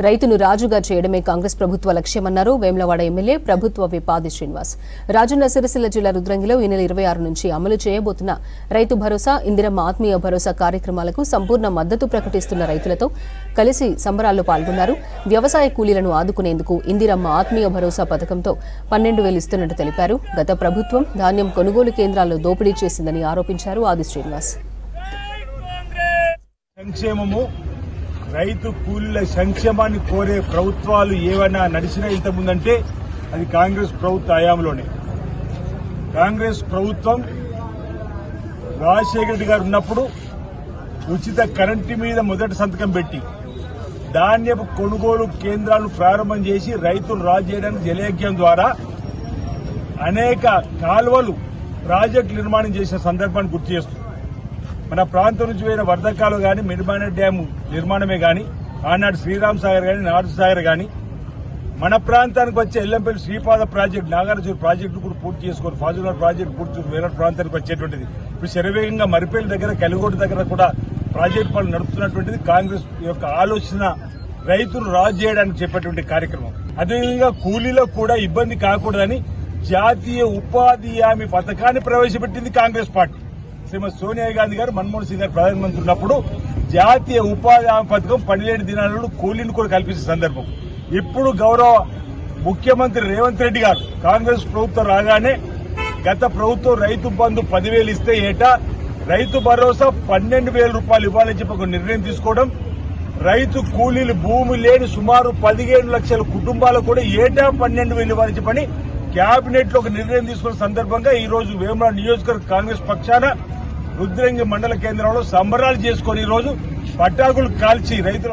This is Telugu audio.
రైతును రాజుగా చేయడమే కాంగ్రెస్ ప్రభుత్వ లక్ష్యమన్నారు వేములవాడ ఎమ్మెల్యే ప్రభుత్వ విపాది శ్రీనివాస్. రాజన్న సిరిసిల్ల జిల్లా రుద్రంగిలో ఈ నెల 26 నుంచి అమలు చేయబోతున్న రైతు భరోసా, ఇందిరమ్మ ఆత్మీయ భరోసా కార్యక్రమాలకు సంపూర్ణ మద్దతు ప్రకటిస్తున్న రైతులతో కలిసి సంబరాల్లో పాల్గొన్నారు. వ్యవసాయ కూలీలను ఆదుకునేందుకు ఇందిరమ్మ ఆత్మీయ భరోసా పథకంతో 12,000 ఇస్తున్నట్టు తెలిపారు. గత ప్రభుత్వం ధాన్యం కొనుగోలు కేంద్రాల్లో దోపిడీ చేసిందని ఆరోపించారు ఆది శ్రీనివాస్. రైతు కూలీల సంక్షేమాన్ని కోరే ప్రభుత్వాలు ఏవైనా నడిచినా ఇంతకుముందంటే అది కాంగ్రెస్ ప్రభుత్వ హయాంలోనే. కాంగ్రెస్ ప్రభుత్వం రాజశేఖర రెడ్డి గారు ఉన్నప్పుడు ఉచిత కరెంటు మీద మొదటి సంతకం పెట్టి ధాన్యపు కొనుగోలు కేంద్రాలను ప్రారంభం చేసి రైతులు రాజు చేయడానికి జలయజ్ఞం ద్వారా అనేక కాలువలు ప్రాజెక్టు నిర్మాణం చేసిన సందర్భాన్ని గుర్తు చేస్తుంది. మన ప్రాంతం నుంచి పోయిన వర్ధకాలు గాని, మిడిమాన డ్యాము నిర్మాణమే గాని, ఆనాడు శ్రీరామ్ సాగర్ గాని, నార్త్ సాగర్ గాని, మన ప్రాంతానికి వచ్చే ఎల్లంపల్లి శ్రీపాద ప్రాజెక్టు, నాగార్జున ప్రాజెక్టు కూడా పూర్తి చేసుకుని, ఫాజులర్ ప్రాజెక్టు పూర్తి చేసుకుని వేరే ప్రాంతానికి వచ్చేటువంటిది. ఇప్పుడు శరవేగంగా మరిపేట దగ్గర, కలిగోట దగ్గర కూడా ప్రాజెక్టు పనులు నడుపుతున్నటువంటిది కాంగ్రెస్ యొక్క ఆలోచన. రైతులు రాజు చేయడానికి చెప్పేటువంటి కార్యక్రమం. అదేవిధంగా కూలీలకు కూడా ఇబ్బంది కాకూడదని జాతీయ ఉపాధి హామీ పథకాన్ని ప్రవేశపెట్టింది కాంగ్రెస్ పార్టీ. శ్రీమతి సోనియా గాంధీ గారు, మన్మోహన్ సింగ్ గారు ప్రధానమంత్రి ఉన్నప్పుడు జాతీయ ఉపాధి హామీ పథకం 17 దినాలలో కూలీని కూడా కల్పించే సందర్భం. ఇప్పుడు గౌరవ ముఖ్యమంత్రి రేవంత్ రెడ్డి గారు కాంగ్రెస్ ప్రభుత్వం రాగానే గత ప్రభుత్వం రైతు బంధు 10,000 ఇస్తే ఏటా రైతు భరోసా 12,000 రూపాయలు ఇవ్వాలని చెప్పి ఒక నిర్ణయం తీసుకోవడం, రైతు కూలీలు భూమి లేని సుమారు 15 లక్షల కుటుంబాలకు కూడా ఏటా 12,000 ఇవ్వాలని చెప్పని కేబినెట్ లో ఒక నిర్ణయం తీసుకున్న సందర్భంగా ఈ రోజు వేములవాడ నియోజకవర్గ కాంగ్రెస్ పక్షాన రుద్రంగి మండల కేంద్రంలో సంబరాలు చేసుకుని ఈ రోజు పటాకులు కాల్చి రైతుల